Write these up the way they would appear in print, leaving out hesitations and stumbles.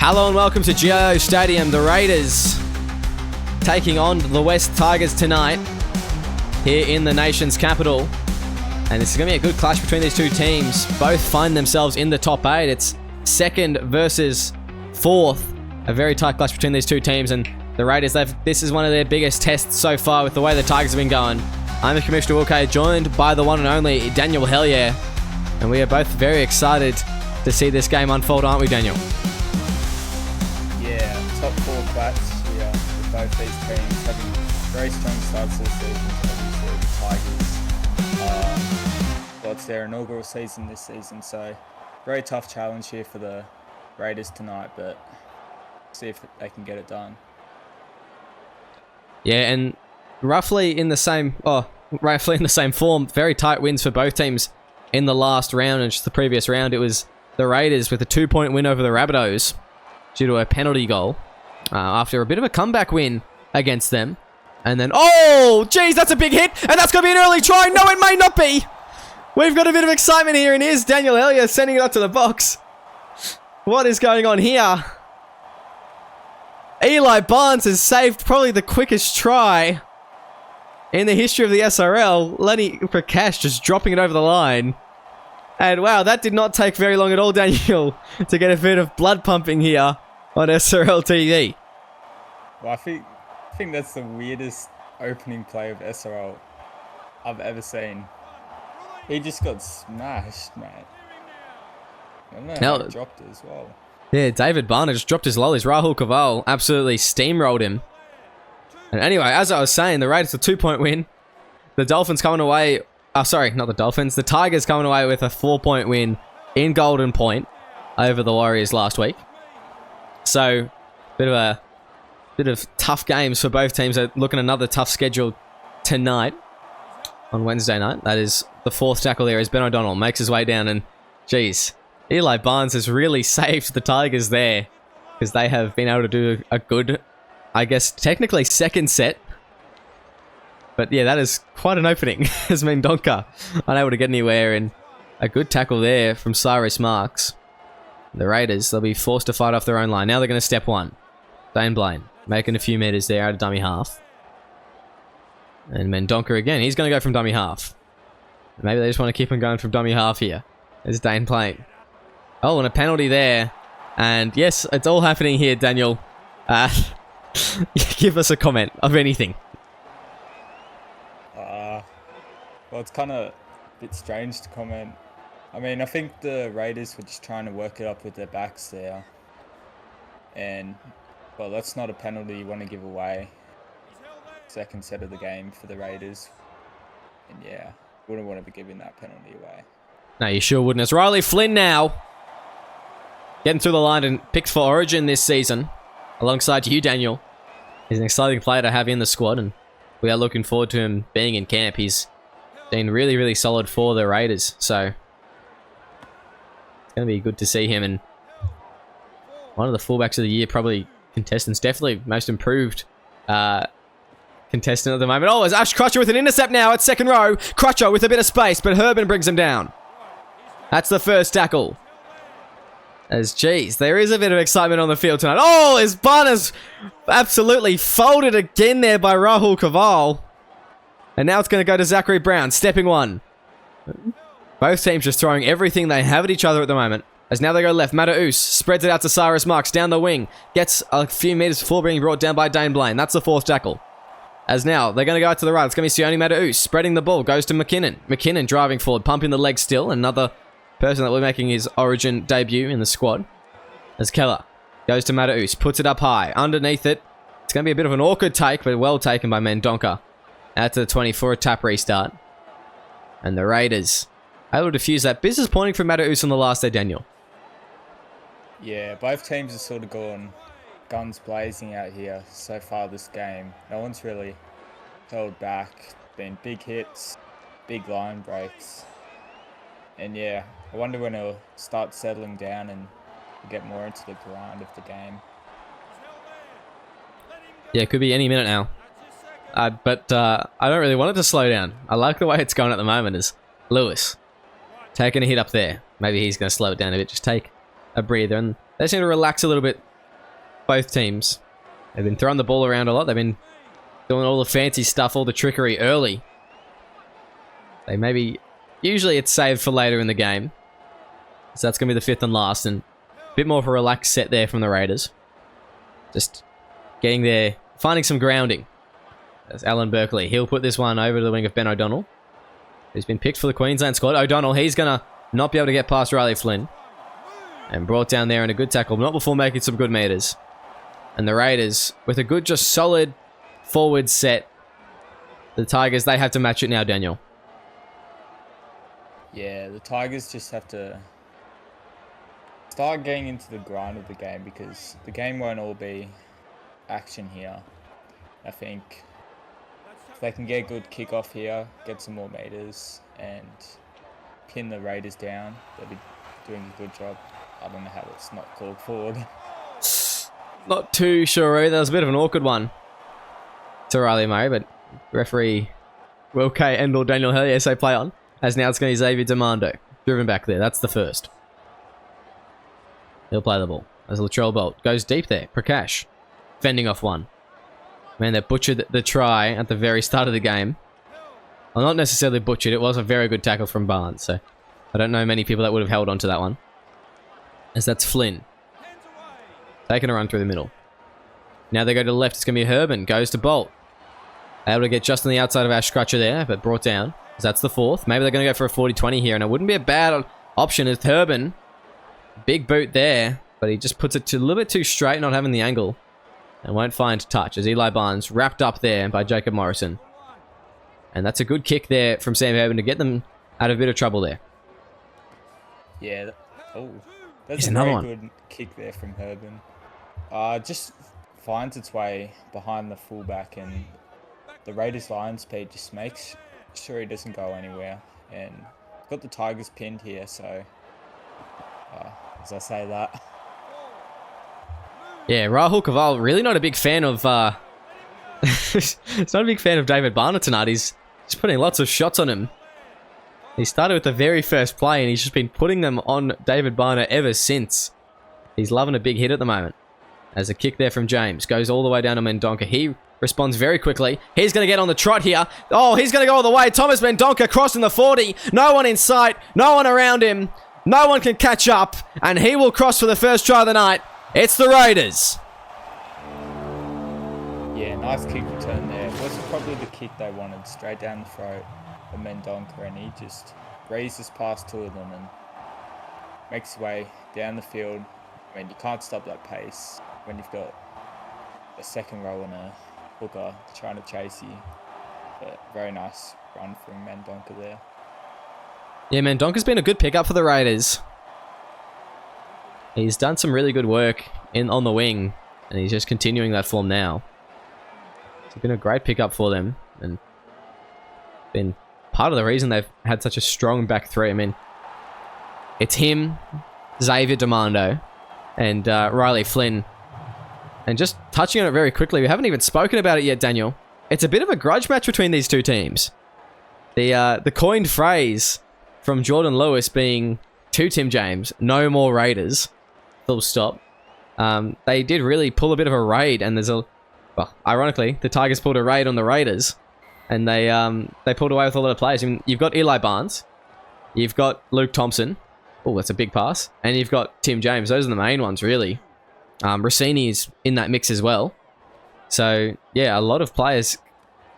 Hello and welcome to GIO Stadium. The Raiders taking on the West Tigers tonight here in the nation's capital. And this is going to be a good clash between these two teams. Both find themselves in the top 8. It's second versus fourth. A very tight clash between these two teams. And the Raiders, this is one of their biggest tests so far with the way the Tigers have been going. I'm the Commissioner Wilke, joined by the one and only Daniel Hellier. And we are both very excited to see this game unfold, aren't we, Daniel? Yeah, top 4 bats here with both these teams having very strong starts to the season. Obviously, the Tigers, it's their inaugural season this season, so very tough challenge here for the Raiders tonight, but see if they can get it done. Yeah, and roughly in the same form, very tight wins for both teams in the last round, and just the previous round, it was the Raiders with a 2-point win over the Rabbitohs due to a penalty goal after a bit of a comeback win against them. And then, oh, geez, that's a big hit, and that's going to be an early try. No, it may not be. We've got a bit of excitement here, and here's Daniel Elliott sending it up to the box. What is going on here? Eli Barnes has saved probably the quickest try in the history of the SRL. Lenny Prakash just dropping it over the line. And wow, that did not take very long at all, Daniel, to get a bit of blood pumping here on SRL TV. Well, I think that's the weirdest opening play of SRL I've ever seen. He just got smashed, mate. I don't know how he dropped it as well. Yeah, David Barner just dropped his lollies. Rahul Kaval absolutely steamrolled him. And anyway, as I was saying, the Raiders a 2-point win. The Dolphins coming away... Oh, sorry, not the Dolphins. The Tigers coming away with a 4-point win in Golden Point over the Warriors last week. So, bit of tough games for both teams. They're looking at another tough schedule tonight on Wednesday night. That is the fourth tackle there as Ben O'Donnell makes his way down. And, geez, Eli Barnes has really saved the Tigers there because they have been able to do a good, I guess, technically second set. But yeah, that is quite an opening as Mendonca unable to get anywhere, and a good tackle there from Cyrus Marks. The Raiders, they'll be forced to fight off their own line. Now they're going to step one. Dane Blaine making a few meters there out of dummy half. And Mendonca again, he's going to go from dummy half. Maybe they just want to keep him going from dummy half here. There's Dane Blaine. Oh, and a penalty there. And yes, it's all happening here, Daniel. Give us a comment of anything. Well, it's kind of a bit strange to comment. I mean, I think the Raiders were just trying to work it up with their backs there. And, well, that's not a penalty you want to give away. Second set of the game for the Raiders. And yeah, wouldn't want to be giving that penalty away. No, you sure wouldn't. It's Riley Flynn now. Getting through the line and picked for Origin this season. Alongside you, Daniel. He's an exciting player to have in the squad, and we are looking forward to him being in camp. He's been really, really solid for the Raiders, so it's going to be good to see him. And one of the fullbacks of the year, probably contestants, definitely most improved contestant at the moment. Oh, it's Ash Crutcher with an intercept now at second row. Crutcher with a bit of space, but Herman brings him down. That's the first tackle. As, geez, there is a bit of excitement on the field tonight. Oh, his Barnes absolutely folded again there by Rahul Kaval. And now it's going to go to Zachary Brown, stepping one. Both teams just throwing everything they have at each other at the moment. As now they go left, Mataus spreads it out to Cyrus Marks down the wing. Gets a few meters before being brought down by Dane Blaine. That's the fourth tackle. As now, they're going to go out to the right. It's going to be Sione Mataus spreading the ball. Goes to McKinnon. McKinnon driving forward, pumping the leg still. Another person that will be making his Origin debut in the squad. As Keller goes to Mataus, puts it up high. Underneath it, it's going to be a bit of an awkward take, but well taken by Mendonca. Out to the 20 for a tap restart. And the Raiders able to defuse that. Business pointing from Mataus on the last day, Daniel. Yeah, both teams have sort of gone guns blazing out here so far this game. No one's really held back. Been big hits, big line breaks. And yeah, I wonder when it'll start settling down and get more into the grind of the game. Yeah, it could be any minute now. But I don't really want it to slow down. I like the way it's going at the moment. Is Lewis taking a hit up there. Maybe he's going to slow it down a bit. Just take a breather. And they seem to relax a little bit both teams. They've been throwing the ball around a lot. They've been doing all the fancy stuff, all the trickery early. Usually it's saved for later in the game. So that's going to be the fifth and last, and a bit more of a relaxed set there from the Raiders. Just getting there, finding some grounding. That's Alan Berkeley. He'll put this one over to the wing of Ben O'Donnell, who's been picked for the Queensland squad. O'Donnell, he's going to not be able to get past Riley Flynn. And brought down there in a good tackle, not before making some good meters. And the Raiders, with a good, just solid forward set. The Tigers, they have to match it now, Daniel. Yeah, the Tigers just have to start getting into the grind of the game, because the game won't all be action here. I think if they can get a good kickoff here, get some more meters, and pin the Raiders down, they'll be doing a good job. I don't know how it's not called forward. Not too sure either. That was a bit of an awkward one to Riley Murray, but referee Will K. Endell Daniel Hellier say play on, as now it's going to be Xavier Demando. Driven back there. That's the first. He'll play the ball. As Latrell Bolt goes deep there. Prakash fending off one. Man, they butchered the try at the very start of the game. Well, not necessarily butchered. It was a very good tackle from Barnes, so I don't know many people that would have held on to that one. As that's Flynn. Taking a run through the middle. Now they go to the left. It's going to be Herban. Goes to Bolt. Able to get just on the outside of Ash Scrutcher there, but brought down. That's the fourth. Maybe they're going to go for a 40-20 here, and it wouldn't be a bad option as Herban. Big boot there, but he just puts it a little bit too straight, not having the angle. And won't find touch as Eli Barnes wrapped up there by Jacob Morrison. And that's a good kick there from Sam Herban to get them out of a bit of trouble there. Yeah. That's a very good kick there from Herban. Just finds its way behind the fullback, and the Raiders' line speed just makes sure he doesn't go anywhere. And got the Tigers pinned here, so as I say that. Yeah, Rahul Kaval really not a big fan of he's not a big fan of David Barner tonight. He's just putting lots of shots on him. He started with the very first play, and he's just been putting them on David Barner ever since. He's loving a big hit at the moment. As a kick there from James goes all the way down to Mendonca. He responds very quickly. He's going to get on the trot here. Oh, he's going to go all the way. Thomas Mendonca crossing the 40. No one in sight. No one around him. No one can catch up. And he will cross for the first try of the night. It's the Raiders. Yeah, nice kick return there. It was probably the kick they wanted. Straight down the throat of Mendonca. And he just breezes past two of them and makes his way down the field. I mean, you can't stop that pace when you've got a second row and a hooker trying to chase you. But very nice run from Mendonca there. Yeah, Mendonca's been a good pickup for the Raiders. He's done some really good work on the wing, and he's just continuing that form now. It's been a great pickup for them, and been part of the reason they've had such a strong back three. I mean, it's him, Xavier Demando, and Riley Flynn. And just touching on it very quickly, we haven't even spoken about it yet, Daniel. It's a bit of a grudge match between these two teams. The coined phrase from Jordan Lewis being to Tim James, no more Raiders, full stop. They did really pull a bit of a raid, and well, ironically, the Tigers pulled a raid on the Raiders, and they pulled away with a lot of players. I mean, you've got Eli Barnes, you've got Luke Thompson. Oh, that's a big pass. And you've got Tim James. Those are the main ones, really. Rossini is in that mix as well. So, yeah, a lot of players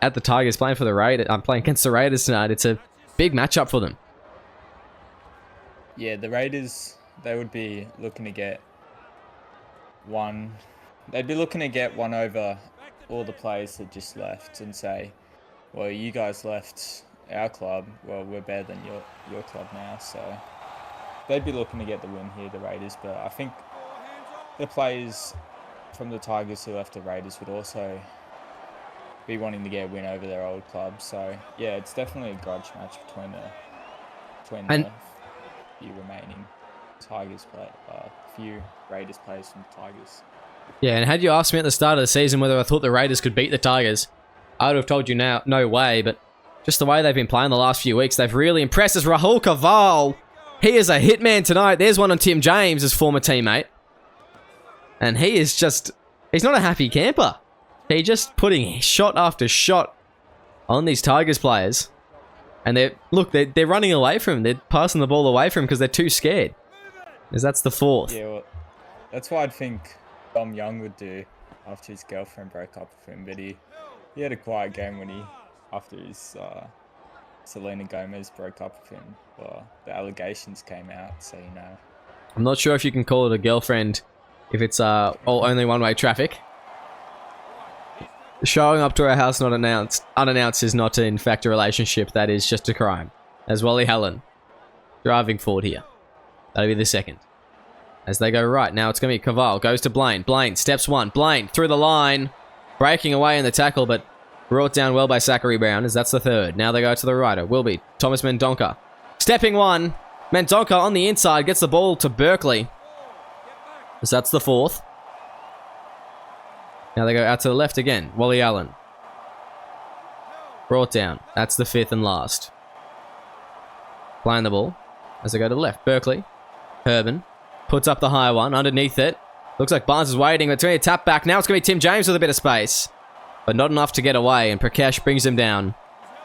at the Tigers playing for the Raiders. Playing against the Raiders tonight. It's a big matchup for them. Yeah, the Raiders, they would be looking to get one. They'd be looking to get one over all the players that just left and say, well, you guys left our club. Well, we're better than your club now. So they'd be looking to get the win here, the Raiders. But I think the players from the Tigers who left the Raiders would also be wanting to get a win over their old club. So, yeah, it's definitely a grudge match between the few remaining Tigers few Raiders players from the Tigers. Yeah, and had you asked me at the start of the season whether I thought the Raiders could beat the Tigers, I would have told you now, no way. But just the way they've been playing the last few weeks, they've really impressed us. Rahul Kaval, he is a hitman tonight. There's one on Tim James, his former teammate. And he is just... He's not a happy camper. He's just putting shot after shot on these Tigers players. And they're running away from him. They're passing the ball away from him because they're too scared. Because that's the fourth. Yeah, well, that's what I think Dom Young would do after his girlfriend broke up with him. But he had a quiet game after his Selena Gomez broke up with him. Well, the allegations came out, so you know. I'm not sure if you can call it a girlfriend if it's only one-way traffic. Showing up to her house unannounced is not in fact a relationship. That is just a crime. As Wally Helen driving forward here. That'll be the second. As they go right, now it's going to be Caval. Goes to Blaine. Blaine steps one. Blaine through the line. Breaking away in the tackle, but brought down well by Zachary Brown, as that's the third. Now they go to the right. It will be Thomas Mendonca. Stepping one. Mendonca on the inside gets the ball to Berkeley. As that's the fourth. Now they go out to the left again. Wally Allen. Brought down. That's the fifth and last. Playing the ball as they go to the left. Berkeley. Herban. Puts up the higher one. Underneath it. Looks like Barnes is waiting. It's going to be a tap back. Now it's going to be Tim James with a bit of space. But not enough to get away. And Prakash brings him down.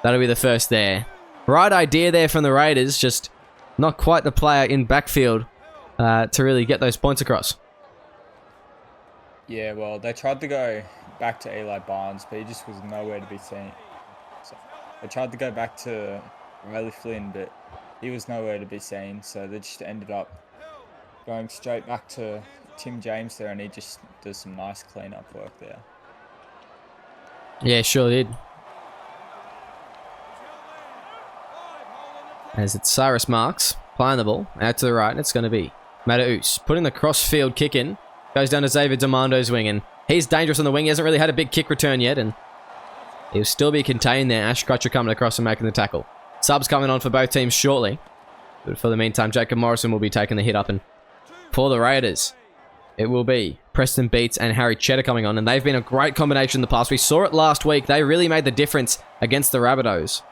That'll be the first there. Right idea there from the Raiders. Just not quite the player in backfield to really get those points across. Yeah, well, they tried to go back to Eli Barnes, but he just was nowhere to be seen. So they tried to go back to Riley Flynn, but he was nowhere to be seen. So they just ended up going straight back to Tim James there, and he just does some nice clean-up work there. Yeah, sure did. As it's Cyrus Marks playing the ball out to the right, and it's going to be Mataus putting the cross-field kick in. Goes down to Xavier Demando's wing, and he's dangerous on the wing. He hasn't really had a big kick return yet, and he'll still be contained there. Ash Crutcher coming across and making the tackle. Subs coming on for both teams shortly. But for the meantime, Jacob Morrison will be taking the hit up, and for the Raiders, it will be Preston Beats and Harry Cheddar coming on, and they've been a great combination in the past. We saw it last week. They really made the difference against the Rabbitohs.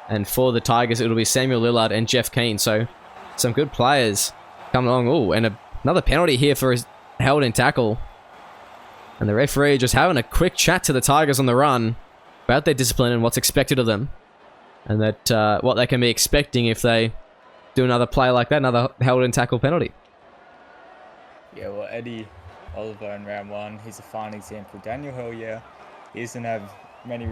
And for the Tigers, it'll be Samuel Lillard and Jeff Keane. So, some good players coming along. Oh, and another penalty here for his held in tackle. And the referee just having a quick chat to the Tigers on the run about their discipline and what's expected of them. And that what they can be expecting if they do another play like that, another held in tackle penalty. Yeah, well, Eddie Oliver in round one, he's a fine example. Daniel Hillier, he doesn't have many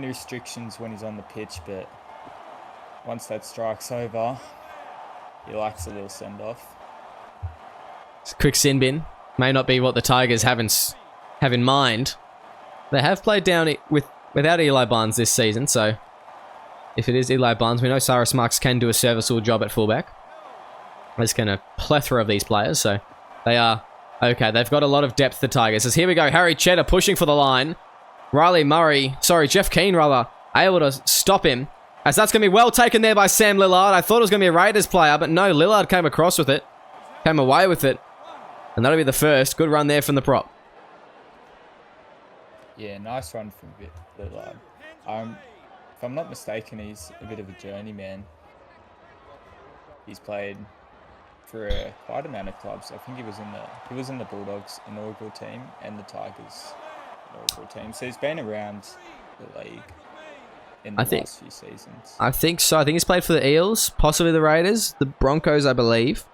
restrictions when he's on the pitch, but once that strike's over, he likes a little send-off. Quick sin bin. May not be what the Tigers have in mind. They have played down without Eli Barnes this season, so if it is Eli Barnes, we know Cyrus Marks can do a serviceable job at fullback. There's kind of plethora of these players, so they are okay. They've got a lot of depth, the Tigers. As here we go, Harry Cheddar pushing for the line. Jeff Keane rather, able to stop him. As that's going to be well taken there by Sam Lillard. I thought it was going to be a Raiders player, but no, Lillard came across with it. Came away with it. And that'll be the first. Good run there from the prop. Yeah, nice run from Lillard. If I'm not mistaken, he's a bit of a journeyman. He's played for quite a amount of clubs. I think he was in the Bulldogs inaugural team and the Tigers inaugural team. So he's been around the league in the last few seasons. I think so. I think he's played for the Eels, possibly the Raiders, the Broncos, I believe.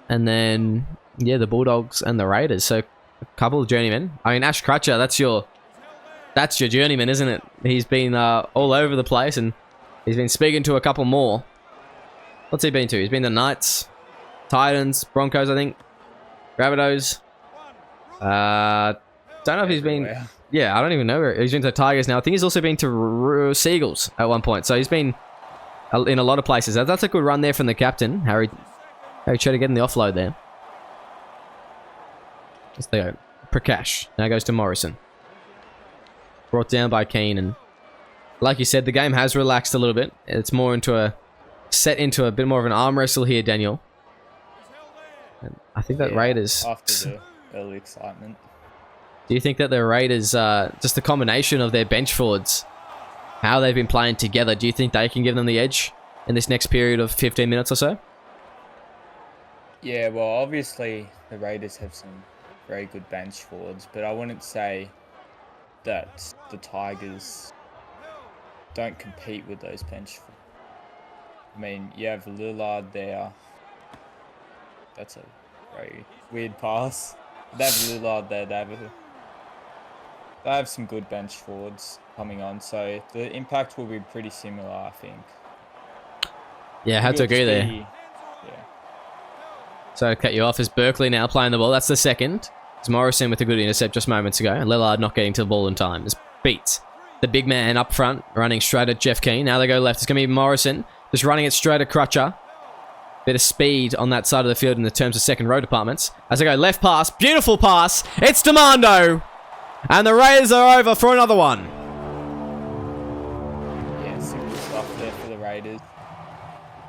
And then, yeah, the Bulldogs and the Raiders. So a couple of journeymen. I mean, Ash Crutcher, that's your journeyman, isn't it? He's been all over the place, and he's been speaking to a couple more. What's he been to? He's been to Knights, Titans, Broncos, I think. Rabbitohs. Don't know if he's been... Wow. Yeah, I don't even know where... He's been to the Tigers now. I think he's also been to Seagulls at one point. So he's been in a lot of places. That's a good run there from the captain, Harry Cheddar, getting the offload there. As they go. Prakash. Now goes to Morrison. Brought down by Keane, and like you said, the game has relaxed a little bit. It's more into a bit more of an arm wrestle here, Daniel. And I think that Raiders... After the early excitement. Do you think that the Raiders, just the combination of their bench forwards, how they've been playing together, do you think they can give them the edge in this next period of 15 minutes or so? Yeah, well, obviously the Raiders have some very good bench forwards, but I wouldn't say that the Tigers don't compete with those bench forwards. I mean, you have Lillard there. That's a very weird pass. They have Lillard there. They have some good bench forwards coming on, so the impact will be pretty similar, I think. Yeah, I had to agree there. Yeah. So cut you off is Berkeley now playing the ball. That's the second. It's Morrison with a good intercept just moments ago. And Lillard not getting to the ball in time. It's beats the big man up front, running straight at Jeff Keane. Now they go left. It's going to be Morrison. Just running it straight at Crutcher. Bit of speed on that side of the field in the terms of second row departments. As they go left pass. Beautiful pass. It's Demando. And the Raiders are over for another one. Yeah, simple stuff there for the Raiders.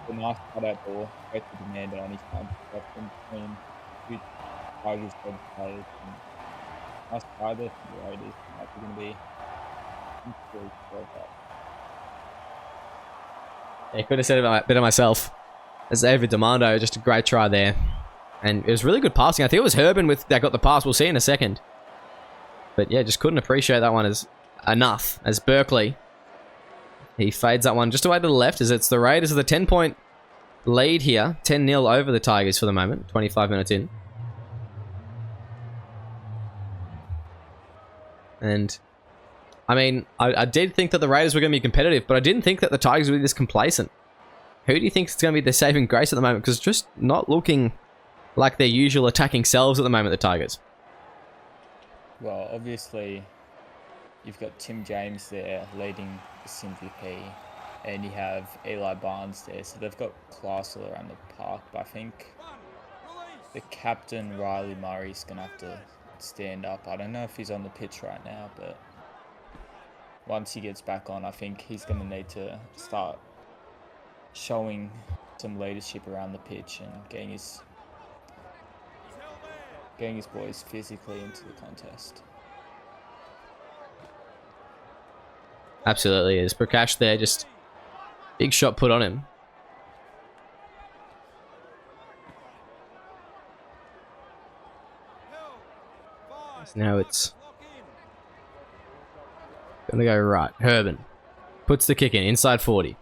A nice cutout ball, straight to Demando, and he's trying to stop them between two Tigers head players. And nice try there for the Raiders. That's going to be really well done. I could have said a bit of myself. As David Demando, just a great try there. And it was really good passing. I think it was Herbin that got the pass. We'll see in a second. But yeah, just couldn't appreciate that one as enough. As Berkeley, he fades that one just away to the left as it's the Raiders with a 10-point lead here. 10-0 over the Tigers for the moment. 25 minutes in. And, I mean, I did think that the Raiders were going to be competitive, but I didn't think that the Tigers would be this complacent. Who do you think is going to be the saving grace at the moment? Because it's just not looking like their usual attacking selves at the moment, the Tigers. Well, obviously, you've got Tim James there leading this MVP, and you have Eli Barnes there, so they've got class all around the park. But I think the captain, Riley Murray, is going to have to stand up. I don't know if he's on the pitch right now, but once he gets back on, I think he's going to need to start showing some leadership around the pitch and getting his boys physically into the contest. Absolutely is. Prakash there, just big shot put on him. So now it's gonna go right. Herbin puts the kick in, inside 40.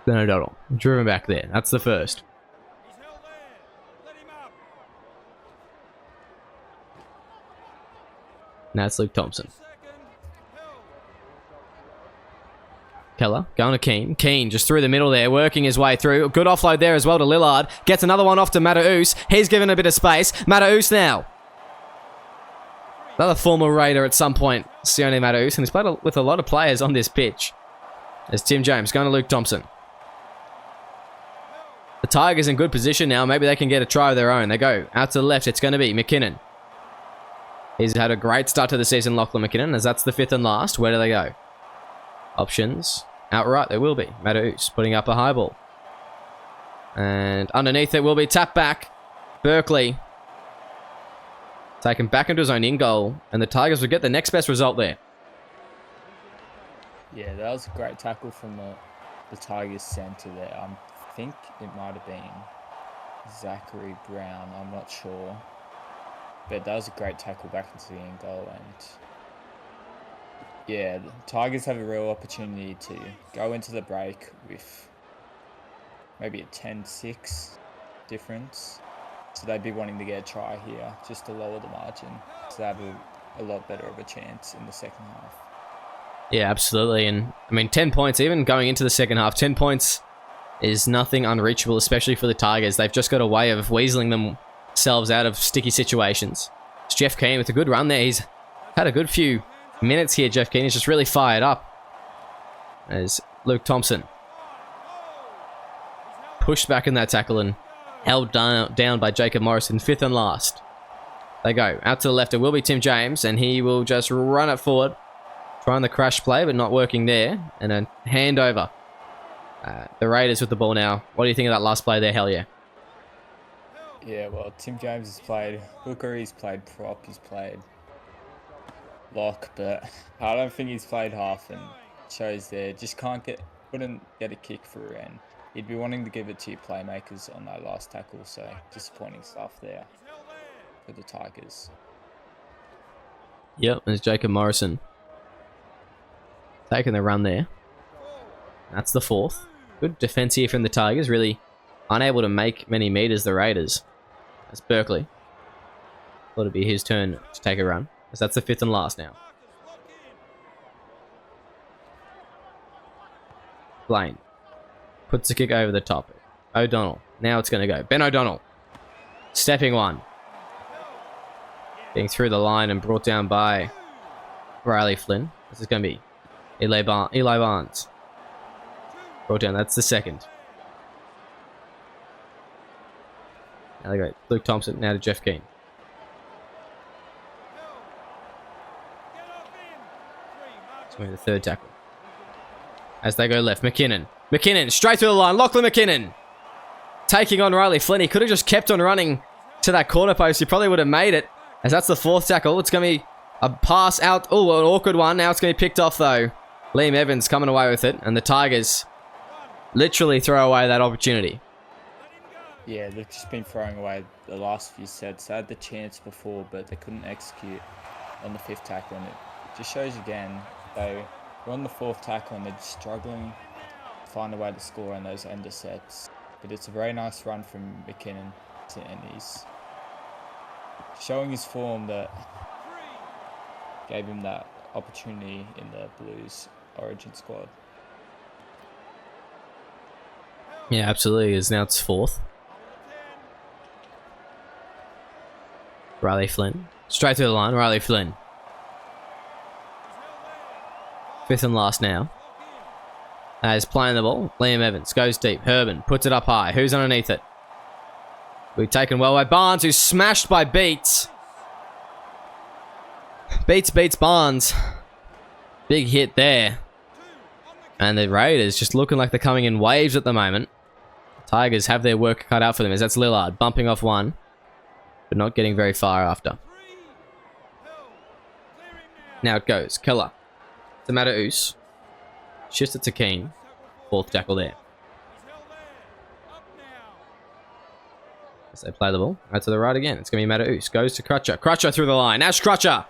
Then O'Donnell driven back there. That's the first. Now it's Luke Thompson. Keller going to Keane. Keane just through the middle there, working his way through. Good offload there as well to Lillard. Gets another one off to Mataus. He's given a bit of space. Mataus now. Another former Raider at some point, Sione Mataus, and he's played with a lot of players on this pitch. There's Tim James going to Luke Thompson. The Tigers in good position now. Maybe they can get a try of their own. They go out to the left. It's going to be McKinnon. He's had a great start to the season, Lachlan McKinnon, as that's the fifth and last. Where do they go? Options. Outright, there will be. Mataus putting up a high ball. And underneath it will be tap back. Berkeley taken back into his own in-goal. And the Tigers will get the next best result there. Yeah, that was a great tackle from the Tigers centre there. I think it might have been Zachary Brown. I'm not sure. But that was a great tackle back into the end goal. And yeah, the Tigers have a real opportunity to go into the break with maybe a 10-6 difference. So they'd be wanting to get a try here just to lower the margin. So they have a lot better of a chance in the second half. Yeah, absolutely. And I mean, 10 points, even going into the second half, 10 points is nothing unreachable, especially for the Tigers. They've just got a way of weaseling themselves out of sticky situations. It's Jeff Keane with a good run there. He's had a good few minutes here. Jeff Keane is just really fired up. As Luke Thompson pushed back in that tackle and held down by Jacob Morrison, fifth and last. They go out to the left. It will be Tim James, and he will just run it forward. Trying the crash play, but not working there. And a handover. The Raiders with the ball now. What do you think of that last play there? Hell yeah. Yeah, well, Tim James has played hooker, he's played prop, he's played lock, but I don't think he's played half, and shows there. Just couldn't get a kick through, and He'd be wanting to give it to your playmakers on that last tackle, so disappointing stuff there for the Tigers. Yep, there's Jacob Morrison taking the run there. That's the 4th. Good defense here from the Tigers, really unable to make many meters, the Raiders. That's Berkeley. Thought it'd be his turn to take a run, as that's the 5th and last now. Blaine puts the kick over the top. O'Donnell. Now it's going to go. Ben O'Donnell. Stepping one. Being through the line and brought down by Riley Flynn. This is going to be Eli Barnes. Brought down. That's the 2nd. Now they go. Luke Thompson. Now to Jeff Keane. It's going to be the 3rd tackle. As they go left, McKinnon. McKinnon, straight through the line. Lachlan McKinnon. Taking on Riley Flynn. He could have just kept on running to that corner post. He probably would have made it. As that's the 4th tackle. It's going to be a pass out. Oh, an awkward one. Now it's going to be picked off, though. Liam Evans coming away with it. And the Tigers literally throw away that opportunity. Yeah, they've just been throwing away the last few sets. They had the chance before, but they couldn't execute on the 5th tackle. And it just shows again, they were on the 4th tackle and they're just struggling to find a way to score on those ender sets. But it's a very nice run from McKinnon, and he's showing his form that gave him that opportunity in the Blues Origin squad. Yeah, absolutely. As now it's 4th. Riley Flynn. Straight through the line, Riley Flynn. 5th and last now. As playing the ball, Liam Evans goes deep. Herban puts it up high. Who's underneath it? We've taken well by Barnes, who's smashed by Beats. Beats Barnes. Big hit there. And the Raiders just looking like they're coming in waves at the moment. Tigers have their work cut out for them, as that's Lillard bumping off one, but not getting very far after. Now it goes. Keller. To Mataus. Shifts it to Keane. 4th tackle there. As they play the ball. Out to the right again. It's going to be Mataus. Goes to Crutcher. Crutcher through the line. Ash Crutcher.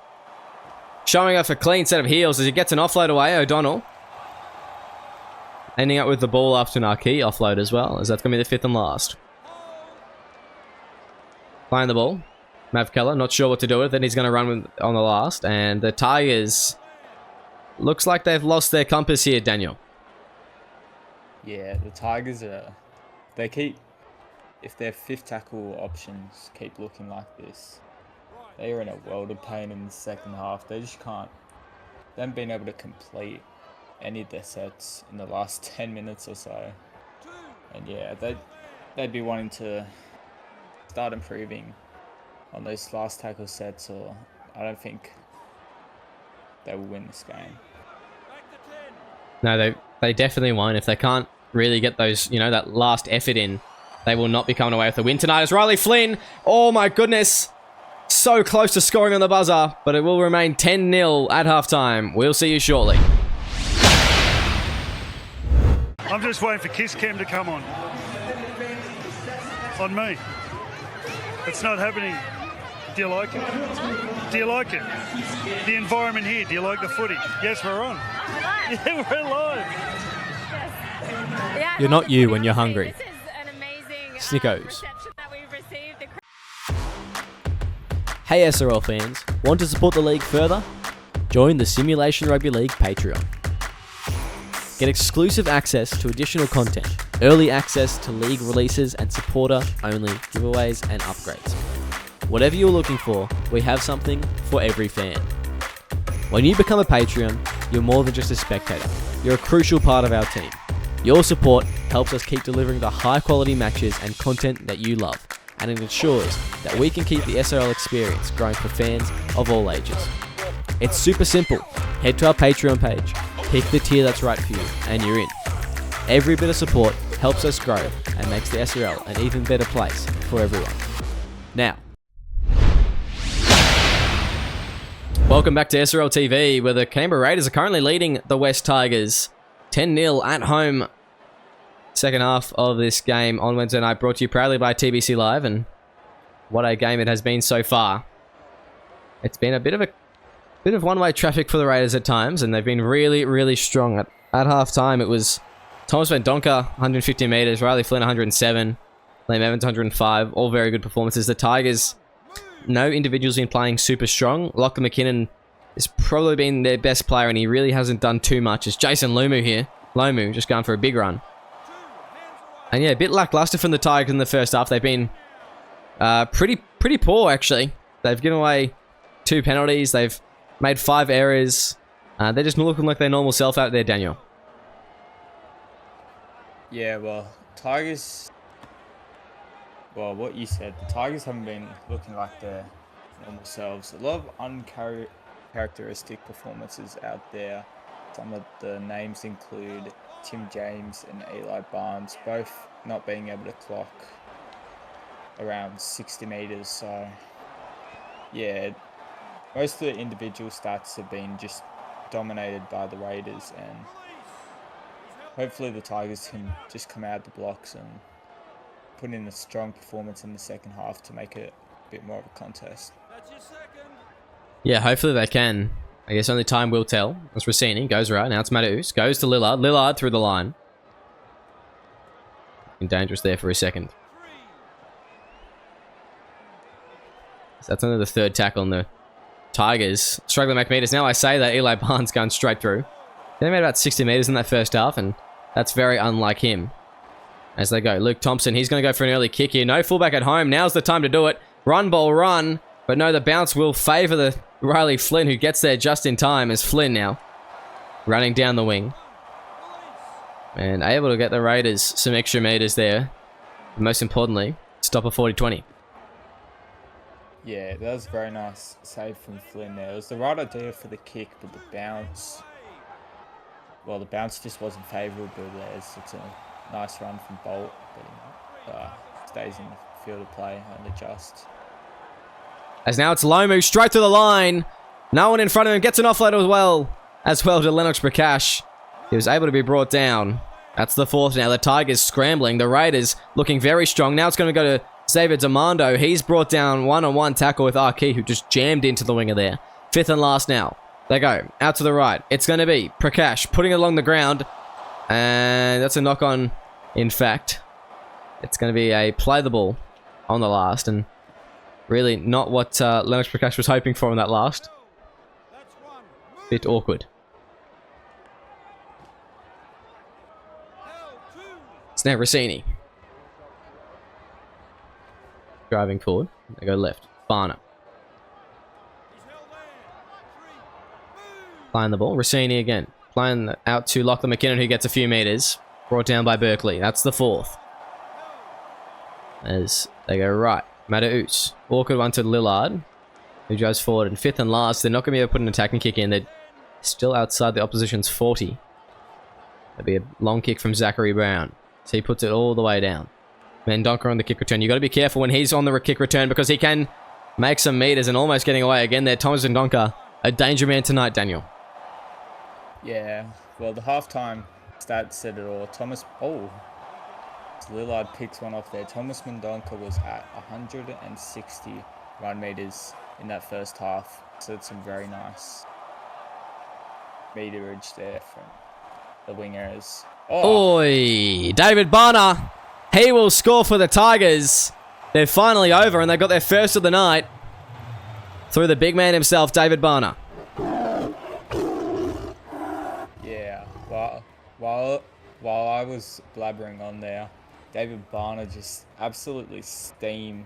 Showing off a clean set of heels as he gets an offload away. O'Donnell. Ending up with the ball after an Arkey offload as well, as that's going to be the 5th and last. Playing the ball. Mav Keller, not sure what to do with it. He's going to run with, on the last. And the Tigers... looks like they've lost their compass here, Daniel. Yeah, the Tigers are... they keep... if their 5th tackle options keep looking like this, they are in a world of pain in the second half. They just can't... they haven't been able to complete any of their sets in the last 10 minutes or so. And yeah, they'd be wanting to start improving on those last tackle sets, or I don't think they will win this game. No, they definitely won't. If they can't really get those, that last effort in, they will not be coming away with the win tonight. As Riley Flynn, oh my goodness, so close to scoring on the buzzer, but it will remain 10-0 at halftime. We'll see you shortly. I'm just waiting for Kiss Cam to come on me. It's not happening. Do you like it? Do you like it? The environment here, do you like the footy? Yes, we're on. We're live. Yeah, we're live. Yes. Yeah, You're not you when you're hungry. This is an amazing Snickos. reception that we've received. Hey SRL fans, want to support the league further? Join the Simulation Rugby League Patreon. Get exclusive access to additional content, early access to league releases and supporter-only giveaways and upgrades. Whatever you're looking for, we have something for every fan. When you become a Patreon, you're more than just a spectator. You're a crucial part of our team. Your support helps us keep delivering the high-quality matches and content that you love, and it ensures that we can keep the SRL experience growing for fans of all ages. It's super simple. Head to our Patreon page, pick the tier that's right for you, and you're in. Every bit of support helps us grow and makes the SRL an even better place for everyone. Now, welcome back to SRL TV, where the Canberra Raiders are currently leading the West Tigers 10-0 at home second half of this game on Wednesday night, brought to you proudly by TBC Live, and what a game it has been so far. It's been a bit of one-way traffic for the Raiders at times, and they've been really, really strong. At half-time, it was Thomas Mendonca, 150 metres, Riley Flynn, 107, Liam Evans, 105, all very good performances. The Tigers, no individuals been playing super strong. Lachlan McKinnon has probably been their best player, and he really hasn't done too much. It's Jason Lumu here. Lomu just going for a big run. And yeah, a bit lackluster from the Tigers in the first half. They've been pretty poor, actually. They've given away 2 penalties. They've made 5 errors. They're just looking like their normal self out there, Daniel. Yeah, well, Tigers... Well, what you said, the Tigers haven't been looking like their normal selves. A lot of uncharacteristic performances out there. Some of the names include Tim James and Eli Barnes, both not being able to clock around 60 metres. So, yeah, most of the individual stats have been just dominated by the Raiders, and hopefully the Tigers can just come out of the blocks and put in a strong performance in the second half to make it a bit more of a contest. Yeah, hopefully they can. I guess only time will tell. As Rossini goes right, now it's Matthews. Goes to Lillard. Lillard through the line. Been dangerous there for a second. So that's only the 3rd tackle on the Tigers. Struggling to make meters. Now I say that Eli Barnes going straight through. They made about 60 meters in that first half, and that's very unlike him. As they go, Luke Thompson, he's going to go for an early kick here. No fullback at home. Now's the time to do it. Run, ball, run. But no, the bounce will favour the Riley Flynn, who gets there just in time, as Flynn now running down the wing. And able to get the Raiders some extra meters there. Most importantly, stop a 40-20. Yeah, that was a very nice save from Flynn there. It was the right idea for the kick, but the bounce... Well, the bounce just wasn't favourable there. It's a nice run from Bolt, but he stays in the field of play and adjusts. As now it's Lomu straight to the line. No one in front of him, gets an offload as well to Lennox Prakash. He was able to be brought down. That's the 4th now. The Tigers scrambling. The Raiders looking very strong. Now it's going to go to Xavier Demando. He's brought down one-on-one tackle with Arki, who just jammed into the winger there. 5th and last now. They go out to the right. It's going to be Prakash putting it along the ground. And that's a knock-on, in fact. It's going to be a play the ball on the last. And really not what Lennox Prakash was hoping for in that last. Bit awkward. It's now Rossini. Driving forward. They go left. Barner. Playing the ball. Rossini again. Playing out to Lachlan McKinnon, who gets a few meters. Brought down by Berkeley. That's the 4th. As they go right. Matthews. Awkward one to Lillard, who drives forward. And 5th and last, they're not going to be able to put an attacking kick in. They're still outside the opposition's 40. There'll be a long kick from Zachary Brown. So he puts it all the way down. Mendonca on the kick return. You've got to be careful when he's on the kick return, because he can make some meters and almost getting away again there. Thomas Mendonca, a danger man tonight, Daniel. Yeah, well, the halftime stats said it all. Lillard picks one off there. Thomas Mendonca was at 160 run meters in that first half. So it's some very nice meterage there from the wingers. Oh. Oi! David Barner. He will score for the Tigers. They're finally over, and they got their first of the night through the big man himself, David Barner. Yeah, while I was blabbering on there, David Barner just absolutely steam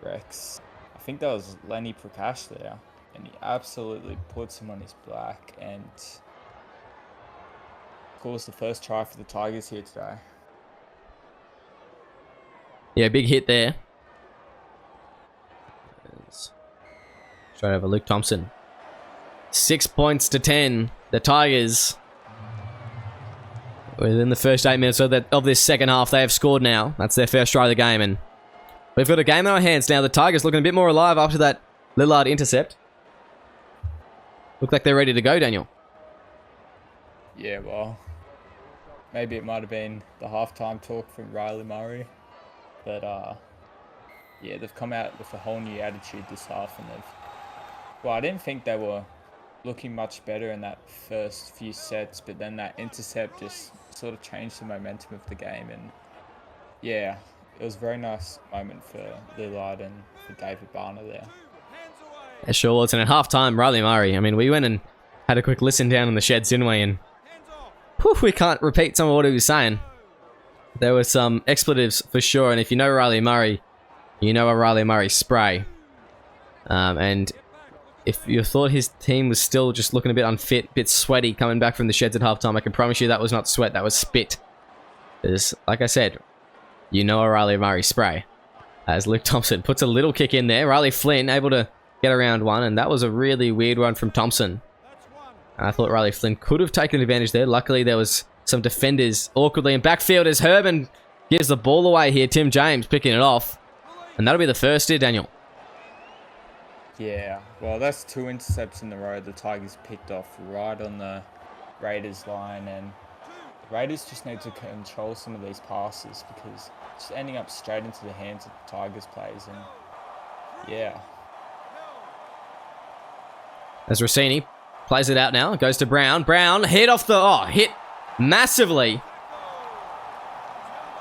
Rex. I think that was Lenny Prakash there, and he absolutely puts him on his back, and of course the first try for the Tigers here today. Yeah, big hit there. Straight over Luke Thompson. 6 points to 10. The Tigers, within the first 8 minutes of this second half, they have scored now. That's their first try of the game, and we've got a game in our hands now. The Tigers looking a bit more alive after that Lillard intercept. Look like they're ready to go, Daniel. Yeah, well, maybe it might have been the halftime talk from Riley Murray. But, yeah, they've come out with a whole new attitude this half. And I didn't think they were looking much better in that first few sets. But then that intercept just sort of changed the momentum of the game. And, yeah, it was a very nice moment for Lillard and for David Barner there. It sure was. And at halftime, Riley Murray, I mean, we went and had a quick listen down in the sheds, didn't we? And whew, we can't repeat some of what he was saying. There were some expletives for sure. And if you know Riley Murray, you know a Riley Murray spray. And if you thought his team was still just looking a bit unfit, a bit sweaty coming back from the sheds at halftime, I can promise you that was not sweat, that was spit. Because, like I said, you know a Riley Murray spray. As Luke Thompson puts a little kick in there. Riley Flynn able to get around one, and that was a really weird one from Thompson. I thought Riley Flynn could have taken advantage there. Luckily, there was some defenders awkwardly in backfield as Herman gives the ball away here. Tim James picking it off. And that'll be the first here, Daniel. Yeah, well, that's 2 intercepts in a row. The Tigers picked off right on the Raiders line, and the Raiders just need to control some of these passes because it's ending up straight into the hands of the Tigers players. And yeah. As Rossini plays it out now, goes to Brown. Brown hit off the... hit massively.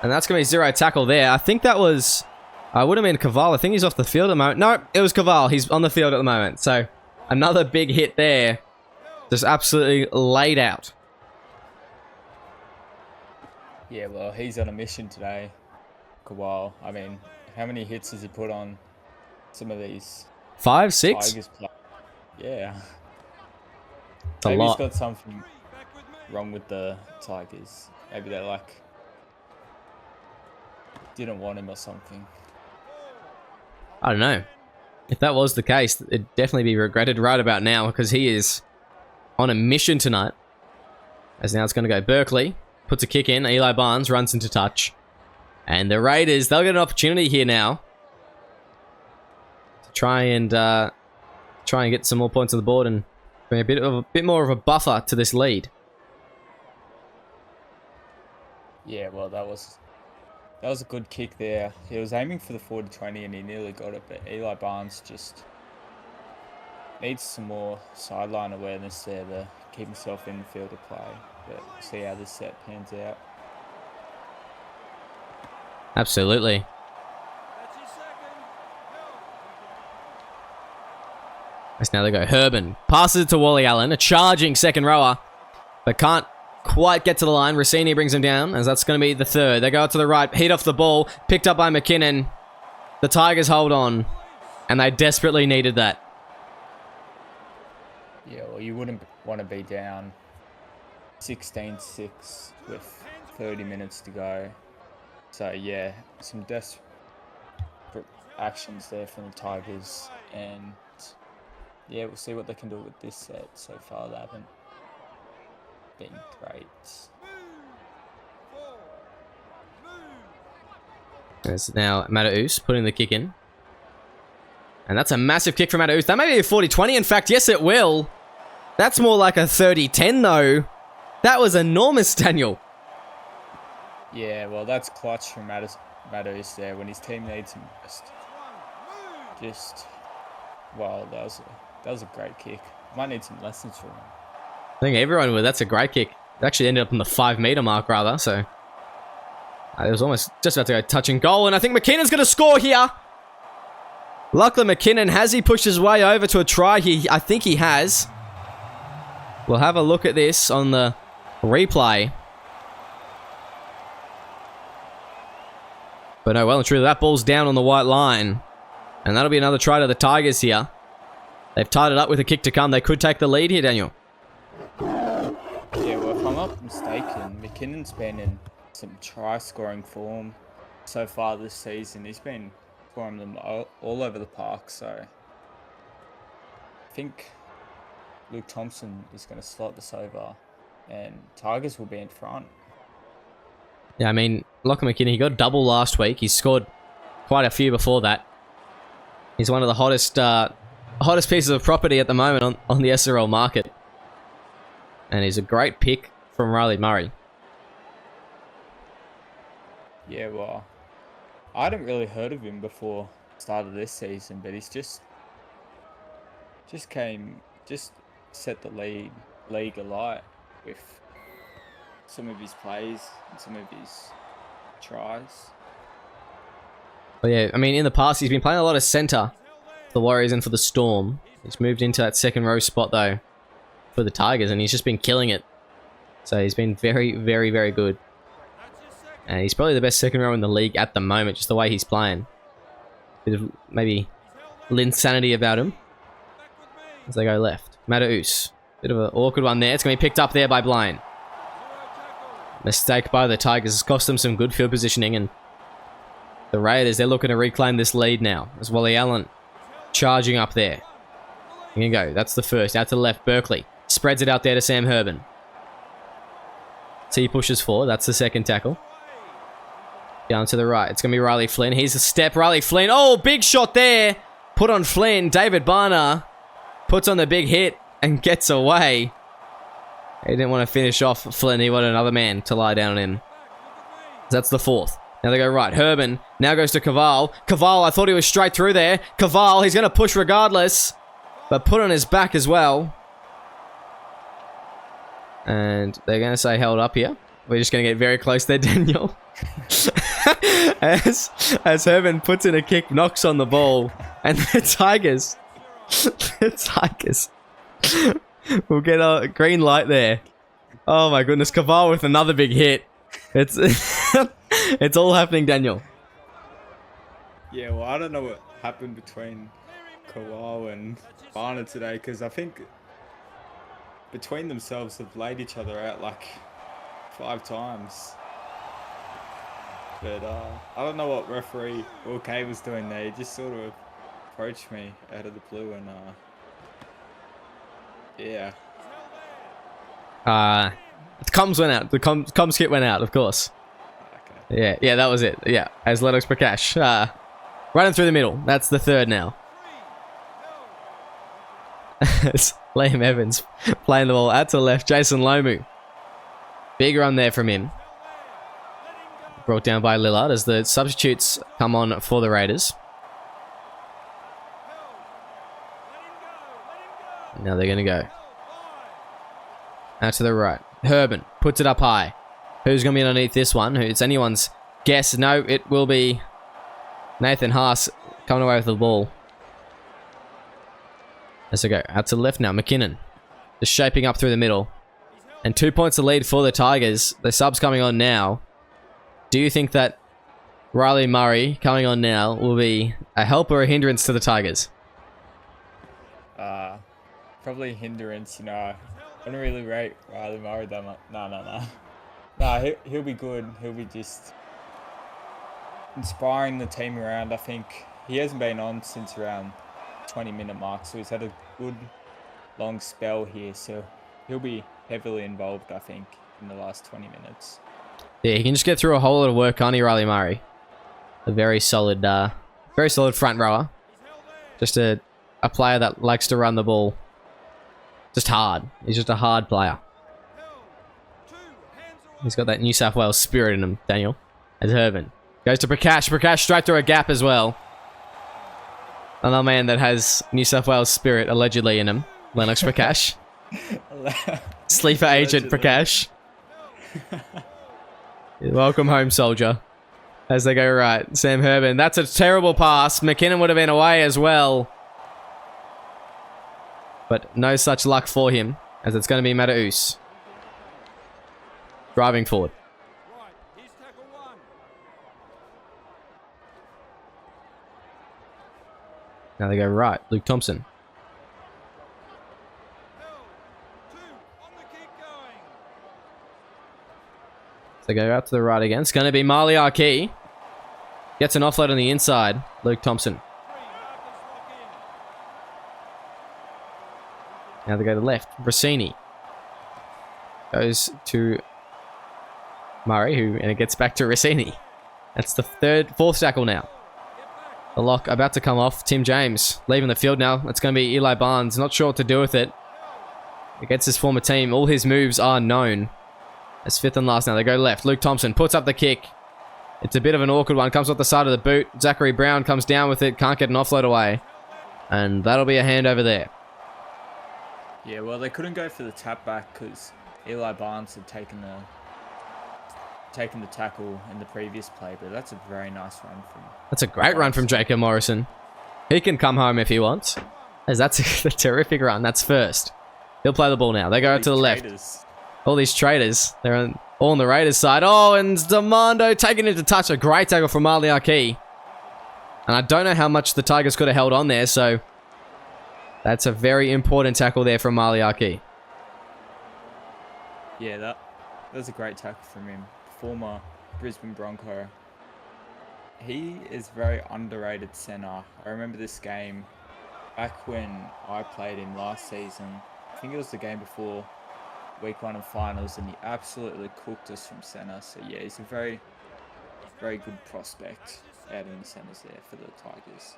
And that's going to be 0 tackle there. I think that was... I would have been Caval. I think he's off the field at the moment. No, it was Caval. He's on the field at the moment. So, another big hit there. Just absolutely laid out. Yeah, well, he's on a mission today, Kawal. I mean, how many hits has he put on some of these 5, 6? Tigers players? Yeah. It's a Maybe lot. he's got something wrong with the Tigers. Maybe they didn't want him or something. I don't know. If that was the case, it'd definitely be regretted right about now because he is on a mission tonight. As now it's going to go Berkeley. Puts a kick in. Eli Barnes runs into touch. And the Raiders, they'll get an opportunity here now to try and get some more points on the board and bring a bit more of a buffer to this lead. Yeah, well, that was a good kick there. He was aiming for the 40-20 and he nearly got it, but Eli Barnes just needs some more sideline awareness there to keep himself in the field of play. But see how this set pans out. Absolutely. As now they go Herman. Passes it to Wally Allen, a charging second rower, but can't quite get to the line. Rossini brings him down, as that's going to be the third. They go out to the right, heat off the ball, picked up by McKinnon. The Tigers hold on, and they desperately needed that. Yeah, well, you wouldn't want to be down 16-6 with 30 minutes to go. So, yeah, some desperate actions there from the Tigers. And, yeah, we'll see what they can do with this set. So far, they haven't been great. There's now Mataus putting the kick in. And that's a massive kick from Mataus. That may be a 40-20, in fact. Yes, it will. That's more like a 30-10, though. That was enormous, Daniel. Yeah, well, that's clutch from Mataus there when his team needs him just wow, that was a great kick. Might need some lessons from him. I think everyone would. That's a great kick. It actually ended up on the 5-meter mark, rather, so... it was almost just about to go touch and goal, and I think McKinnon's going to score here. Luckily, McKinnon, has he pushed his way over to a try here? I think he has. We'll have a look at this on the replay. But no, well and truly, that ball's down on the white line. And that'll be another try to the Tigers here. They've tied it up with a kick to come. They could take the lead here, Daniel. Yeah, well, if I'm not mistaken, McKinnon's been in some try-scoring form so far this season. He's been scoring them all over the park, so I think Luke Thompson is going to slot this over and Tigers will be in front. Yeah, I mean, Lachlan McKinnon, he got a double last week. He scored quite a few before that. He's one of the hottest pieces of property at the moment on the SRL market. And he's a great pick from Riley Murray. Yeah, well, I hadn't really heard of him before start of this season, but he's just set the league alight with some of his plays and some of his tries. But yeah, I mean, in the past, he's been playing a lot of centre for the Warriors and for the Storm. He's moved into that second row spot, though, for the Tigers, and he's just been killing it. So he's been very, very, very good. And he's probably the best second row in the league at the moment, just the way he's playing. Bit of maybe insanity about him. As they go left. Mataus. Bit of an awkward one there. It's going to be picked up there by Blaine. Mistake by the Tigers has cost them some good field positioning, and the Raiders, they're looking to reclaim this lead now. As Wally Allen charging up there. Here you go. That's the first. Out to the left. Berkeley spreads it out there to Sam Herbin. T pushes forward. That's the second tackle. Down to the right. It's going to be Riley Flynn. Here's a step. Riley Flynn. Oh, big shot there. Put on Flynn. David Barner puts on the big hit and gets away. He didn't want to finish off Flynn. He wanted another man to lie down on him. That's the fourth. Now they go right. Herbin now goes to Caval. Caval, I thought he was straight through there. Caval, he's going to push regardless, but put on his back as well. And they're going to say held up here. We're just going to get very close there, Daniel. as Herbin puts in a kick, knocks on the ball, and the Tigers will get a green light there. Oh my goodness, Caval with another big hit. It's it's all happening, Daniel. Yeah, well, I don't know what happened between Kawal and Barner today, because I think between themselves have laid each other out like 5 times. But I don't know what referee Will Kay was doing there. He just sort of approached me out of the blue, and yeah. The comms went out. The comms kit went out, of course. Okay. Yeah, that was it. Yeah, as Lennox Prakash. Running through the middle. That's the third now. It's Liam Evans playing the ball out to the left. Jason Lomu. Big run there from him. Brought down by Lillard as the substitutes come on for the Raiders. Now they're going to go out to the right. Herbin puts it up high. Who's going to be underneath this one? It's anyone's guess. No, it will be Nathan Haas coming away with the ball. As they go out to the left now. McKinnon just shaping up through the middle. And 2 points of lead for the Tigers. The subs coming on now. Do you think that Riley Murray coming on now will be a help or a hindrance to the Tigers? Probably hindrance, you know. I don't really rate Riley Murray that much. No, he'll be good. He'll be just inspiring the team around. I think he hasn't been on since around 20-minute mark, so he's had a good long spell here. So he'll be heavily involved, I think, in the last 20 minutes. Yeah, he can just get through a whole lot of work, can't he, Riley Murray? A very solid front rower. Just a player that likes to run the ball. Just hard. He's just a hard player. He's got that New South Wales spirit in him, Daniel. As Herbin goes to Prakash. Prakash straight through a gap as well. Another man that has New South Wales spirit allegedly in him. Lennox Prakash. Sleeper agent Prakash. Welcome home, soldier. As they go right. Sam Herbin. That's a terrible pass. McKinnon would have been away as well. But no such luck for him, as it's going to be Mataus driving forward. Now they go right. Luke Thompson. So they go out to the right again. It's going to be Marley Arkey. Gets an offload on the inside. Luke Thompson. Now they go to the left. Rossini goes to Murray, and it gets back to Rossini. That's the fourth tackle now. The lock about to come off. Tim James leaving the field now. It's going to be Eli Barnes. Not sure what to do with it. Against his former team, all his moves are known. That's fifth and last now. They go left. Luke Thompson puts up the kick. It's a bit of an awkward one. Comes off the side of the boot. Zachary Brown comes down with it. Can't get an offload away. And that'll be a hand over there. Yeah, well, they couldn't go for the tap back because Eli Barnes had taken the tackle in the previous play, but that's a very nice run from... That's a great run from Jacob Morrison. He can come home if he wants. As that's a terrific run. That's first. He'll play the ball now. They go out to the left. All these traders. They're all on the Raiders side. Oh, and Demando taking it to touch. A great tackle from Maliaki. And I don't know how much the Tigers could have held on there, so... That's a very important tackle there from Maliaki. Yeah, that was a great tackle from him. Former Brisbane Bronco. He is very underrated centre. I remember this game back when I played him last season. I think it was the game before week 1 of finals, and he absolutely cooked us from centre. So yeah, he's a very, very good prospect out in the centres there for the Tigers.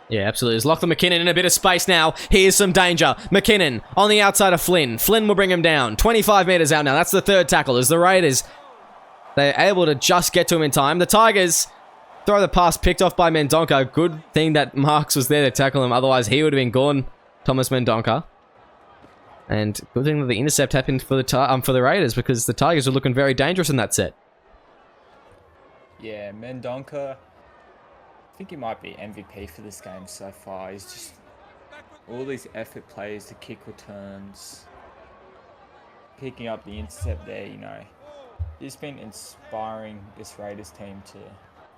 Yeah, absolutely. There's Lachlan McKinnon in a bit of space now. Here's some danger. McKinnon on the outside of Flynn. Flynn will bring him down. 25 metres out now. That's the third tackle. As the Raiders, they're able to just get to him in time. The Tigers throw the pass picked off by Mendonca. Good thing that Marks was there to tackle him. Otherwise, he would have been gone, Thomas Mendonca. And good thing that the intercept happened for the Raiders, because the Tigers were looking very dangerous in that set. Yeah, Mendonca... I think he might be MVP for this game so far. He's just all these effort plays, the kick returns, picking up the intercept there, you know. He's been inspiring this Raiders team to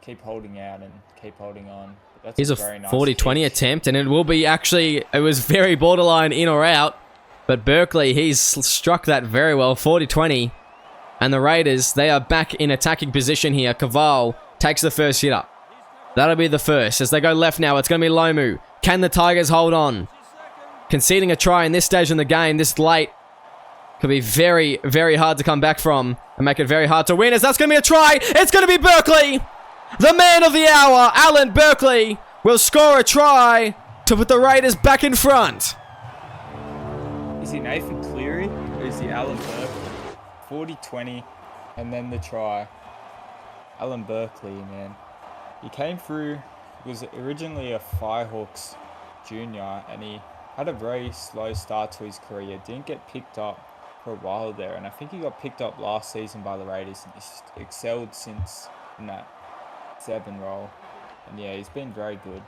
keep holding out and keep holding on. That's Here's a very nice 40-20 attempt, and it will be actually, it was very borderline in or out, but Berkeley, he's struck that very well, 40-20. And the Raiders, they are back in attacking position here. Caval takes the first hit up. That'll be the first. As they go left now, it's going to be Lomu. Can the Tigers hold on? Conceding a try in this stage in the game, this late, could be very, very hard to come back from and make it very hard to win. As that's going to be a try. It's going to be Berkeley. The man of the hour, Alan Berkeley, will score a try to put the Raiders back in front. Is he Nathan Cleary or is he Alan Berkeley? 40-20 and then the try. Alan Berkeley, man. He came through, was originally a Firehawks junior, and he had a very slow start to his career. Didn't get picked up for a while there, and I think he got picked up last season by the Raiders, and he's excelled since in that 7 role. And yeah, he's been very good.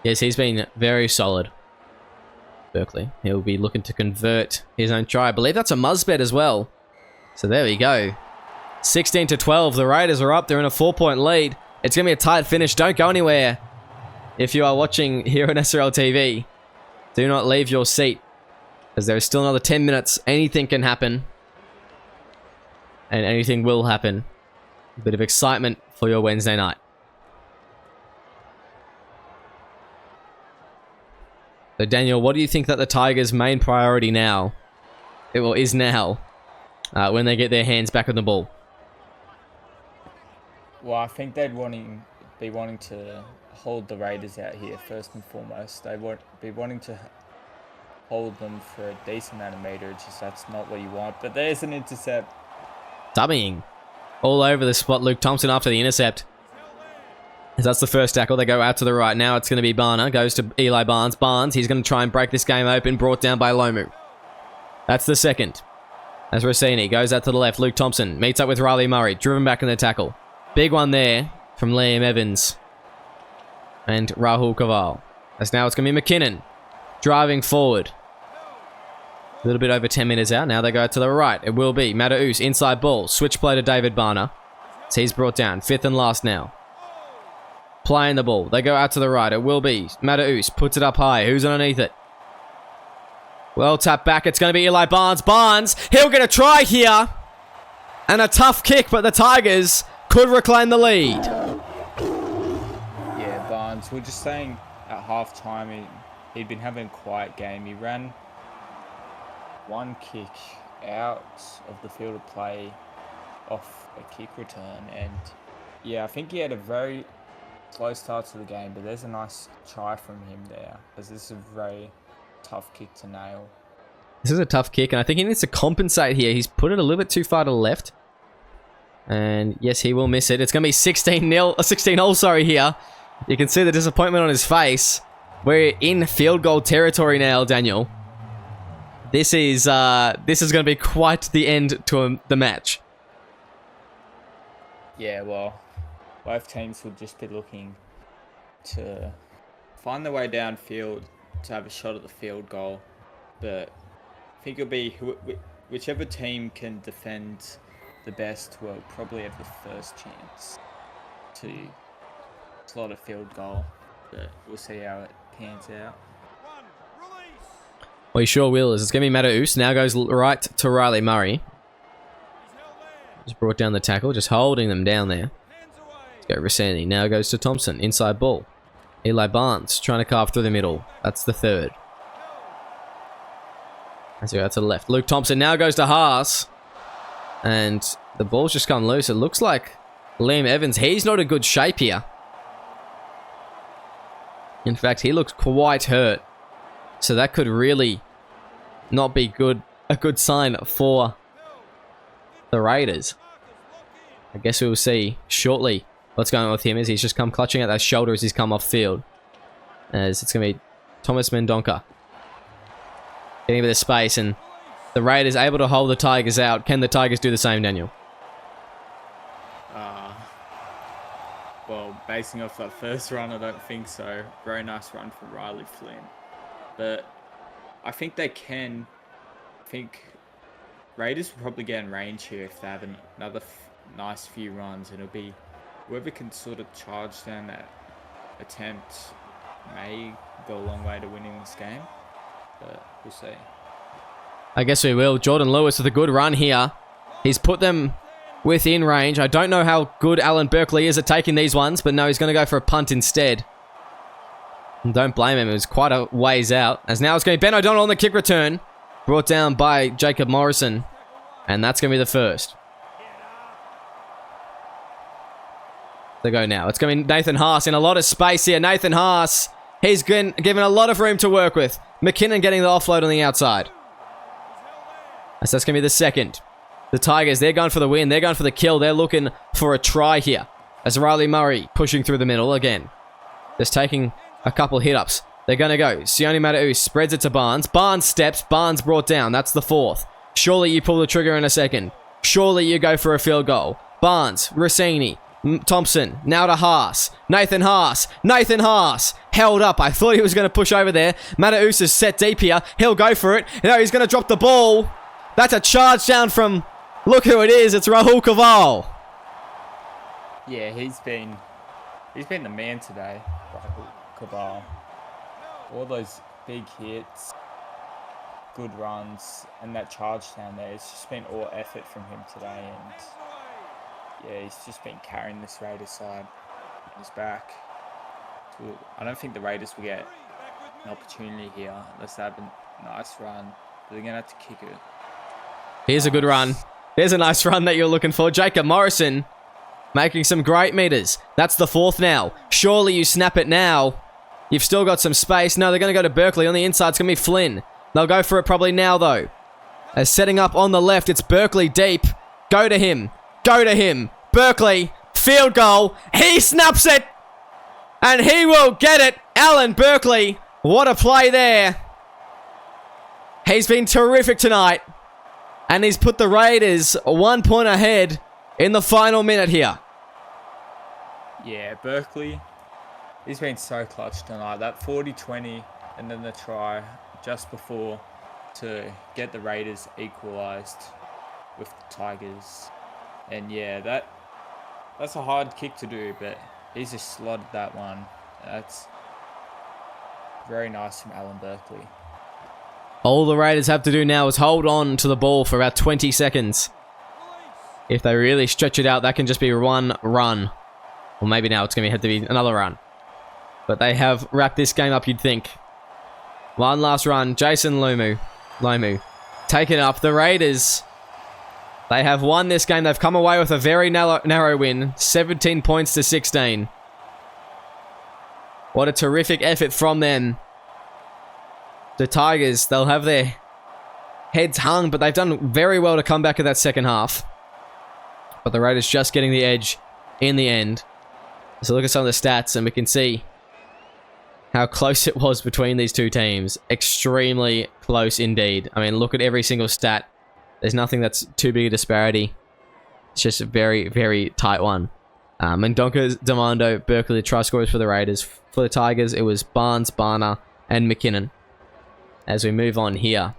Yes, he's been very solid. Berkeley. He'll be looking to convert his own try. I believe that's a Musbet as well. So there we go. 16-12, the Raiders are up. They're in a 4-point lead. It's going to be a tight finish. Don't go anywhere. If you are watching here on SRL TV, do not leave your seat, as there is still another 10 minutes. Anything can happen. And anything will happen. A bit of excitement for your Wednesday night. So Daniel, what do you think that the Tigers' main priority now, is now, when they get their hands back on the ball? Well, I think they'd be wanting to hold the Raiders out here first and foremost. They would be wanting to hold them for a decent amount of meterage, as that's not what you want. But there's an intercept. Dummying all over the spot. Luke Thompson after the intercept. As that's the first tackle. They go out to the right. Now it's going to be Barner. Goes to Eli Barnes. Barnes, he's going to try and break this game open. Brought down by Lomu. That's the second. As Rossini goes out to the left. Luke Thompson meets up with Riley Murray. Driven back in the tackle. Big one there from Liam Evans and Rahul Kaval. As now it's going to be McKinnon driving forward. A little bit over 10 minutes out. Now they go to the right. It will be Mataus inside ball. Switch play to David Barner. So he's brought down. 5th and last now. Playing the ball. They go out to the right. It will be Mataus. Puts it up high. Who's underneath it? Well tapped back. It's going to be Eli Barnes. Barnes. He'll get a try here. And a tough kick, but the Tigers could reclaim the lead. Yeah, Barnes. We were just saying at halftime he'd been having a quiet game. He ran one kick out of the field of play off a kick return, and yeah, I think he had a very slow start to the game, but there's a nice try from him there, as this is a very tough kick to nail. This is a tough kick, and I think he needs to compensate here. He's put it a little bit too far to the left. And yes, he will miss it. It's going to be 16-0, sorry, here. You can see the disappointment on his face. We're in field goal territory now, Daniel. This is going to be quite the end to the match. Yeah, well, both teams would just be looking to find their way downfield to have a shot at the field goal. But I think it'll be whichever team can defend the best will probably have the first chance to slot a field goal. But we'll see how it pans out. Well, he sure will. It's going to be Mataus. Now goes right to Riley Murray. Just brought down the tackle, just holding them down there. Let's go Rossini. Now goes to Thompson. Inside ball. Eli Barnes trying to carve through the middle. That's the third. Let's go out to the left. Luke Thompson now goes to Haas. And the ball's just come loose. It looks like Liam Evans, he's not in good shape here. In fact, he looks quite hurt. So that could really not be a good sign for the Raiders. I guess we will see shortly what's going on with him as he's just come clutching at that shoulder as he's come off field. As it's going to be Thomas Mendonca getting a bit of space, and the Raiders able to hold the Tigers out. Can the Tigers do the same, Daniel? Well, basing off that first run, I don't think so. Very nice run from Riley Flynn. But I think they can. I think Raiders will probably get in range here if they have another nice few runs. And it'll be whoever can sort of charge down that attempt may go a long way to winning this game. But we'll see. I guess we will. Jordan Lewis with a good run here. He's put them within range. I don't know how good Alan Berkeley is at taking these ones, but no, he's going to go for a punt instead. And don't blame him. It was quite a ways out. As now it's going to be Ben O'Donnell on the kick return. Brought down by Jacob Morrison. And that's going to be the first. They go now. It's going to be Nathan Haas in a lot of space here. Nathan Haas. He's given a lot of room to work with. McKinnon getting the offload on the outside. So that's going to be the second. The Tigers, they're going for the win. They're going for the kill. They're looking for a try here. As Riley Murray pushing through the middle again. Just taking a couple hit-ups. They're going to go. Sione Mataus spreads it to Barnes. Barnes steps. Barnes brought down. That's the fourth. Surely you pull the trigger in a second. Surely you go for a field goal. Barnes, Rossini, Thompson, now to Haas. Nathan Haas. Nathan Haas. Held up. I thought he was going to push over there. Mataus is set deep here. He'll go for it. No, he's going to drop the ball. That's a charge down from... Look who it is. It's Rahul Kaval. Yeah, he's been the man today, Rahul Kaval. All those big hits, good runs, and that charge down there. It's just been all effort from him today, and yeah, he's just been carrying this Raiders side on his back. I don't think the Raiders will get an opportunity here unless they have a nice run, but they're going to have to kick it. Here's a good run. There's a nice run that you're looking for. Jacob Morrison making some great meters. That's the fourth now. Surely you snap it now. You've still got some space. No, they're going to go to Berkeley. On the inside, it's going to be Flynn. They'll go for it probably now, though. As setting up on the left, it's Berkeley deep. Go to him. Go to him. Berkeley, field goal. He snaps it. And he will get it. Alan Berkeley. What a play there. He's been terrific tonight. And he's put the Raiders 1 point ahead in the final minute here. Yeah, Berkeley, he's been so clutch tonight. That 40-20 and then the try just before to get the Raiders equalised with the Tigers. And yeah, that's a hard kick to do, but he's just slotted that one. That's very nice from Alan Berkeley. All the Raiders have to do now is hold on to the ball for about 20 seconds. If they really stretch it out, that can just be one run. Or maybe now it's going to have to be another run. But they have wrapped this game up, you'd think. One last run. Jason Lomu. Take it up. The Raiders, they have won this game. They've come away with a very narrow win. 17 points to 16. What a terrific effort from them. The Tigers, they'll have their heads hung, but they've done very well to come back in that second half. But the Raiders just getting the edge in the end. So look at some of the stats and we can see how close it was between these two teams. Extremely close indeed. I mean, look at every single stat. There's nothing that's too big a disparity. It's just a very, very tight one. Mendonca, Demando, Berkeley, the try scorers for the Raiders. For the Tigers, it was Barnes, Barner, and McKinnon. As we move on here.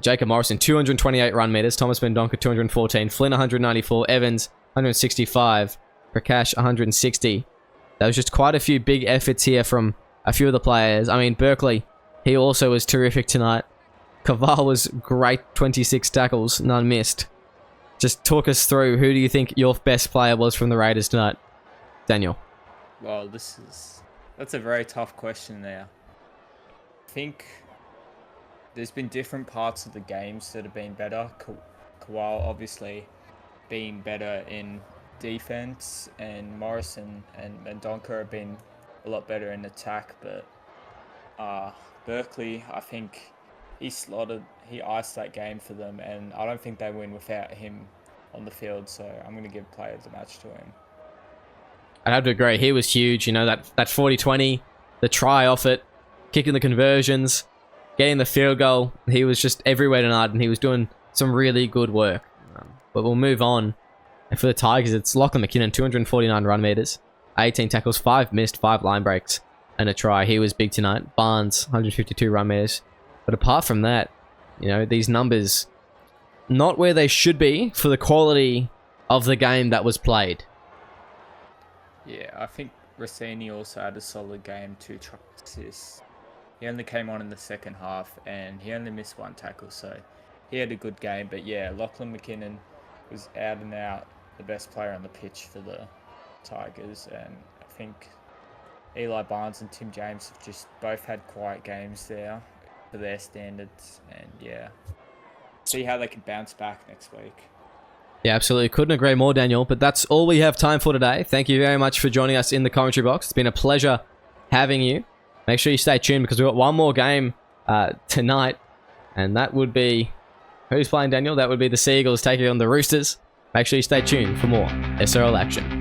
Jacob Morrison, 228 run meters. Thomas Mendonca, 214. Flynn, 194. Evans, 165. Prakash, 160. There was just quite a few big efforts here from a few of the players. I mean, Berkeley, he also was terrific tonight. Kaval was great, 26 tackles, none missed. Just talk us through, who do you think your best player was from the Raiders tonight, Daniel? Well, that's a very tough question there. I think there's been different parts of the games that have been better. Kawal obviously being better in defense, and Morrison and Mendonca have been a lot better in attack, but Berkeley, I think he iced that game for them, and I don't think they win without him on the field, so I'm going to give player of the match to him. I'd have to agree. He was huge. You know, that 40-20, the try off it, kicking the conversions, getting the field goal. He was just everywhere tonight, and he was doing some really good work. But we'll move on. And for the Tigers, it's Lachlan McKinnon, 249 run meters, 18 tackles, 5 missed, 5 line breaks, and a try. He was big tonight. Barnes, 152 run meters. But apart from that, you know, these numbers, not where they should be for the quality of the game that was played. Yeah, I think Rossini also had a solid game, 2 try assists. He only came on in the second half, and he only missed 1 tackle, so he had a good game. But yeah, Lachlan McKinnon was out and out the best player on the pitch for the Tigers, and I think Eli Barnes and Tim James have just both had quiet games there for their standards, and yeah, see how they can bounce back next week. Yeah, absolutely. Couldn't agree more, Daniel. But that's all we have time for today. Thank you very much for joining us in the commentary box. It's been a pleasure having you. Make sure you stay tuned because we've got one more game tonight, and that would be... Who's playing, Daniel? That would be the Seagulls taking on the Roosters. Make sure you stay tuned for more SRL action.